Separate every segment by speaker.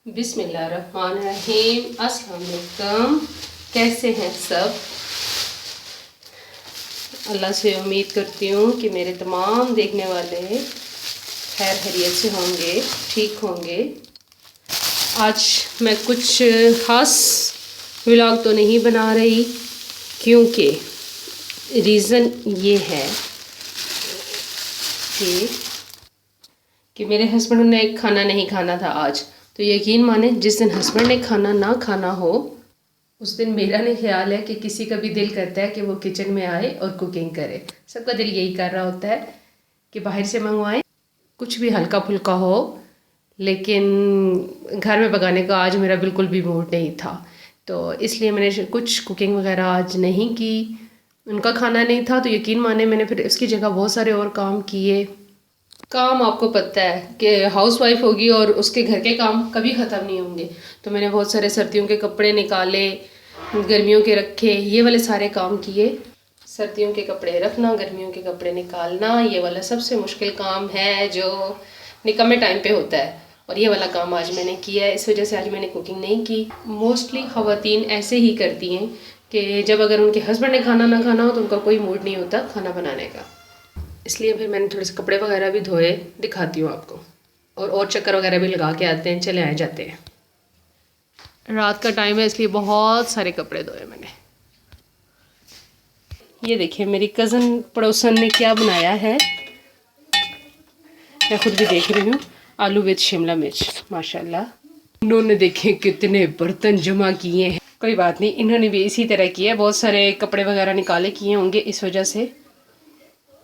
Speaker 1: बिस्मिल्लाहिर्रहमानिर्रहीम। अस्सलाम वालेकुम। कैसे हैं सब? अल्लाह से उम्मीद करती हूँ कि मेरे तमाम देखने वाले खैर खैरियत से होंगे, ठीक होंगे। आज मैं कुछ ख़ास व्लॉग तो नहीं बना रही, क्योंकि रीज़न ये है कि मेरे हस्बैंड ने खाना नहीं खाना था आज। तो यकीन माने, जिस दिन हस्बैंड ने खाना ना खाना हो उस दिन मेरा नहीं ख्याल है कि किसी का भी दिल करता है कि वो किचन में आए और कुकिंग करे। सबका दिल यही कर रहा होता है कि बाहर से मंगवाएं, कुछ भी हल्का फुल्का हो, लेकिन घर में पकाने का आज मेरा बिल्कुल भी मूड नहीं था। तो इसलिए मैंने कुछ कुकिंग वगैरह आज नहीं की। उनका खाना नहीं था तो यकीन माने मैंने फिर उसकी जगह बहुत सारे और काम किए। काम आपको पता है कि हाउसवाइफ होगी और उसके घर के काम कभी ख़त्म नहीं होंगे। तो मैंने बहुत सारे सर्दियों के कपड़े निकाले, गर्मियों के रखे, ये वाले सारे काम किए। सर्दियों के कपड़े रखना, गर्मियों के कपड़े निकालना, ये वाला सबसे मुश्किल काम है जो निकम्मे टाइम पे होता है। और ये वाला काम आज मैंने किया है, इस वजह से आज मैंने कुकिंग नहीं की। मोस्टली ख़वातीन ऐसे ही करती हैं कि जब अगर उनके हस्बैंड ने खाना ना खाना हो तो उनका कोई मूड नहीं होता खाना बनाने का। इसलिए फिर मैंने थोड़े से कपड़े वगैरह भी धोए, दिखाती हूँ आपको। और चक्कर वगैरह भी लगा के आते हैं, चले आए जाते हैं। रात का टाइम है इसलिए बहुत सारे कपड़े धोए मैंने। ये देखिए मेरी कज़न पड़ोसन ने क्या बनाया है, मैं खुद भी देख रही हूँ। आलू विद शिमला मिर्च, माशाल्लाह। इन्होंने देखे कितने बर्तन जमा किए हैं। कोई बात नहीं, इन्होंने भी इसी तरह किया, बहुत सारे कपड़े वगैरह निकाले किए होंगे, इस वजह से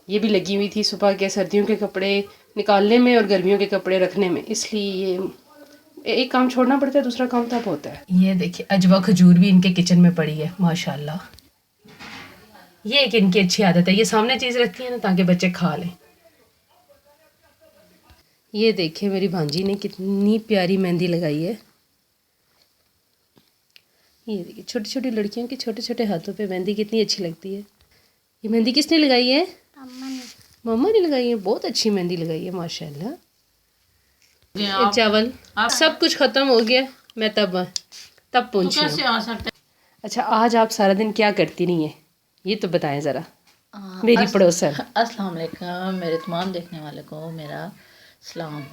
Speaker 1: ये भी लगी हुई थी सुबह के सर्दियों के कपड़े निकालने में और गर्मियों के कपड़े रखने में। इसलिए ये एक काम छोड़ना पड़ता है, दूसरा काम तब होता है। ये देखिए अजवा खजूर भी इनके किचन में पड़ी है, माशाल्लाह। ये एक इनकी अच्छी आदत है, ये सामने चीज़ रखती है ना ताकि बच्चे खा लें। ये देखिए मेरी भांजी ने कितनी प्यारी मेहंदी लगाई है। ये देखिए छोटी छोटी लड़कियों के छोटे छोटे हाथों पे मेहंदी कितनी अच्छी लगती है। ये मेहंदी किसने लगाई है? मम्मा ने लगाई है। बहुत अच्छी मेहंदी लगाई है, माशाल्लाह। चावल सब कुछ ख़त्म हो गया, मैं तब पहुँची हूँ। अच्छा, आज आप सारा दिन क्या करती नहीं है ये तो बताएं ज़रा, मेरी पड़ोसन।
Speaker 2: अस्सलाम वालेकुम मेरे तमाम देखने वाले को मेरा सलाम।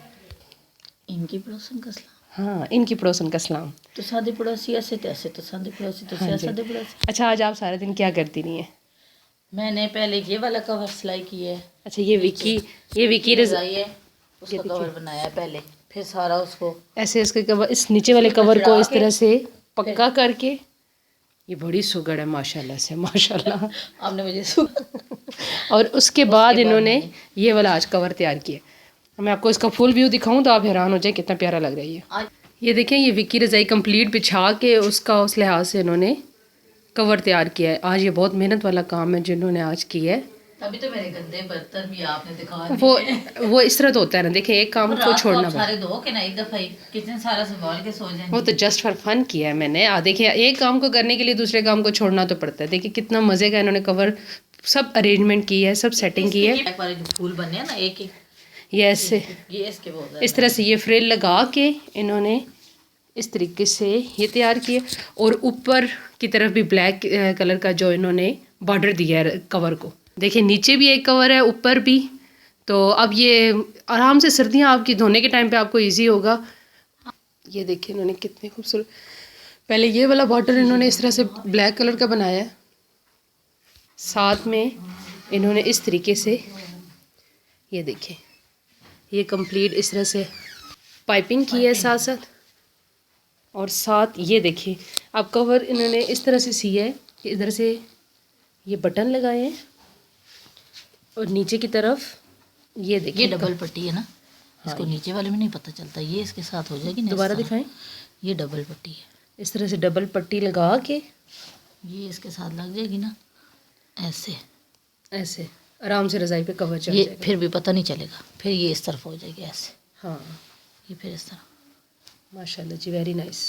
Speaker 2: इनकी पड़ोसन का सलाम।
Speaker 1: हाँ, इनकी पड़ोसन का सलाम।
Speaker 2: तो सादे पड़ोसी ऐसे तैसे, तो सादे पड़ोसी तो सादे पड़ोसी।
Speaker 1: अच्छा, आज आप सारा दिन क्या करती नहीं है?
Speaker 2: मैंने पहले ये वाला कवर सिलाई किया है।
Speaker 1: अच्छा, ये विकी
Speaker 2: रजाई है, उसका कवर बनाया है पहले, फिर सारा उसको
Speaker 1: ऐसे इसके कवर, इस नीचे वाले कवर को इस तरह से पक्का करके, ये बड़ी सुगड़ है माशाल्लाह से, माशाल्लाह।
Speaker 2: आपने मुझे
Speaker 1: और उसके बाद इन्होंने ये वाला आज कवर तैयार किया। मैं आपको इसका फुल व्यू दिखाऊं तो आप हैरान हो जाए कितना प्यारा लग रहा है ये। ये देखें, ये विकी रज़ाई कंप्लीट बिछा के उसका उस लिहाज से इन्होंने कवर तैयार किया है। आज ये बहुत मेहनत वाला काम है जिन्होंने आज किया है।
Speaker 2: तभी तो मेरे गंदे बर्तन भी आपने दिखा
Speaker 1: वो इस तरह तो होता है ना, देखिए एक काम को छोड़ना
Speaker 2: सारे धो के ना एक दफा ही किचन सारा संभाल के सो जाएंगे।
Speaker 1: वो तो जस्ट फॉर फन किया है मैंने। देखिए एक काम को करने के लिए दूसरे काम को छोड़ना तो पड़ता है। देखिए कितना मजे का इन्होंने कवर सब अरेंजमेंट की है, सब सेटिंग की है।
Speaker 2: एक बार जो फूल बने हैं ना एक एक,
Speaker 1: ये ऐसे इस तरह से ये फ्रिल लगा के इन्होंने इस तरीके से ये तैयार किए। और ऊपर की तरफ भी ब्लैक कलर का जो इन्होंने बॉर्डर दिया है कवर को। देखिए नीचे भी एक कवर है, ऊपर भी। तो अब ये आराम से सर्दियाँ आपकी धोने के टाइम पे आपको इजी होगा। ये देखिए इन्होंने कितने खूबसूरत, पहले ये वाला बॉर्डर इन्होंने इस तरह से ब्लैक कलर का बनाया है, साथ में इन्होंने इस तरीके से ये देखिए ये कंप्लीट इस तरह से पाइपिंग की है साथ साथ। और साथ ये देखिए अब कवर इन्होंने इस तरह से सिया है, इधर से ये बटन लगाए हैं और नीचे की तरफ ये देखिए
Speaker 2: ये डबल पट्टी है ना। हाँ, इसको नीचे वाले में नहीं पता चलता, ये इसके साथ हो जाएगी।
Speaker 1: दोबारा दिखाएं।
Speaker 2: ये डबल पट्टी है,
Speaker 1: इस तरह से डबल पट्टी लगा के
Speaker 2: ये इसके साथ लग जाएगी ना, ऐसे
Speaker 1: ऐसे आराम से रज़ाई पे कवर चल जाएगा।
Speaker 2: फिर भी पता नहीं चलेगा, फिर ये इस तरफ हो जाएगी ऐसे।
Speaker 1: हाँ,
Speaker 2: ये फिर इस तरह।
Speaker 1: माशाल्लाह जी, वेरी नाइस।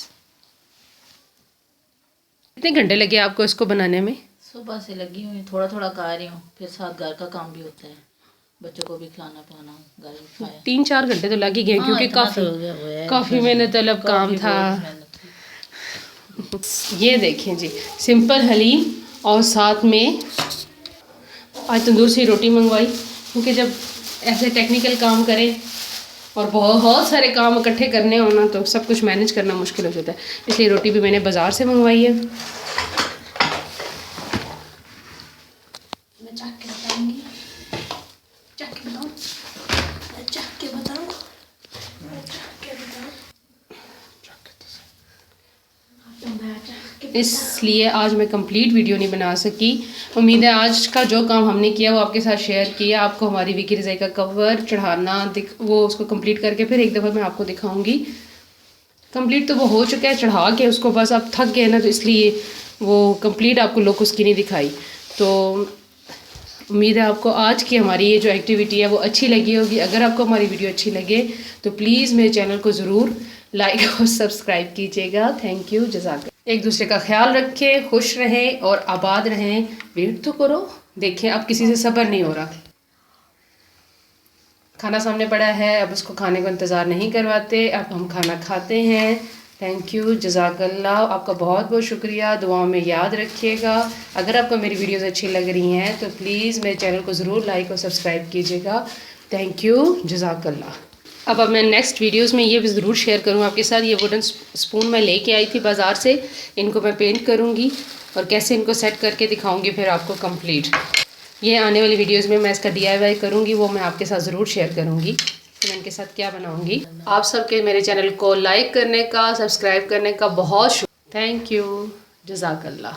Speaker 1: कितने घंटे लगे आपको इसको बनाने में?
Speaker 2: सुबह से लगी हुई, थोड़ा थोड़ा कर रही हूँ, फिर साथ घर का काम भी होता है। बच्चों को भी खिलाना पिलाना, घर भी खाया।
Speaker 1: 3-4 घंटे तो लग ही गए,
Speaker 2: हाँ,
Speaker 1: क्योंकि
Speaker 2: इतना तो हो गया वो है।
Speaker 1: काफ़ी मेहनत तलब काम
Speaker 2: काफ़ी
Speaker 1: था।
Speaker 2: बहुत मेहनत थी।
Speaker 1: ये देखें जी, सिंपल हलीम और साथ में आज तंदूर से रोटी मंगवाई, क्योंकि जब ऐसे टेक्निकल काम करें और बहुत सारे काम इकट्ठे करने हो ना, तो सब कुछ मैनेज करना मुश्किल हो जाता है। इसलिए रोटी भी मैंने बाज़ार से मंगवाई है। मैं चाक के बताऊँगी, चाक के बताऊँ, चाक के बताऊँ, चाक के बताऊँ। इसलिए आज मैं कंप्लीट वीडियो नहीं बना सकी। उम्मीद है आज का जो काम हमने किया वो आपके साथ शेयर किया। आपको हमारी विकी रज़ाई का कवर चढ़ाना वो उसको कंप्लीट करके फिर एक दफ़ा मैं आपको दिखाऊंगी। कंप्लीट तो वो हो चुका है, चढ़ा के उसको बस अब थक गए ना, तो इसलिए वो कंप्लीट आपको लुक उसकी नहीं दिखाई। तो उम्मीद है आपको आज की हमारी ये जो एक्टिविटी है वो अच्छी लगी होगी। अगर आपको हमारी वीडियो अच्छी लगे तो प्लीज़ मेरे चैनल को ज़रूर लाइक और सब्सक्राइब कीजिएगा। थैंक यू, जज़ाक। एक दूसरे का ख्याल रखें, खुश रहें और आबाद रहें। वेट तो करो, देखें अब किसी से सब्र नहीं हो रहा। खाना सामने पड़ा है, अब उसको खाने को इंतज़ार नहीं करवाते, अब हम खाना खाते हैं। थैंक यू, जज़ाकल्लाह। आपका बहुत बहुत शुक्रिया, दुआओं में याद रखिएगा। अगर आपको मेरी वीडियोस अच्छी लग रही हैं तो प्लीज़ मेरे चैनल को ज़रूर लाइक और सब्सक्राइब कीजिएगा। थैंक यू, जज़ाकल्लाह। अब मैं नेक्स्ट वीडियोस में ये भी ज़रूर शेयर करूँ आपके साथ। ये वुडन स्पून मैं लेके आई थी बाज़ार से, इनको मैं पेंट करूँगी और कैसे इनको सेट करके दिखाऊँगी फिर आपको कंप्लीट। ये आने वाली वीडियोस में मैं इसका DIY करूँगी, वो मैं आपके साथ ज़रूर शेयर करूँगी कि मैं इनके साथ क्या बनाऊँगी। आप सबके मेरे चैनल को लाइक करने का, सब्सक्राइब करने का बहुत शुक्रिया। थैंक यू, जज़ाकल्लाह।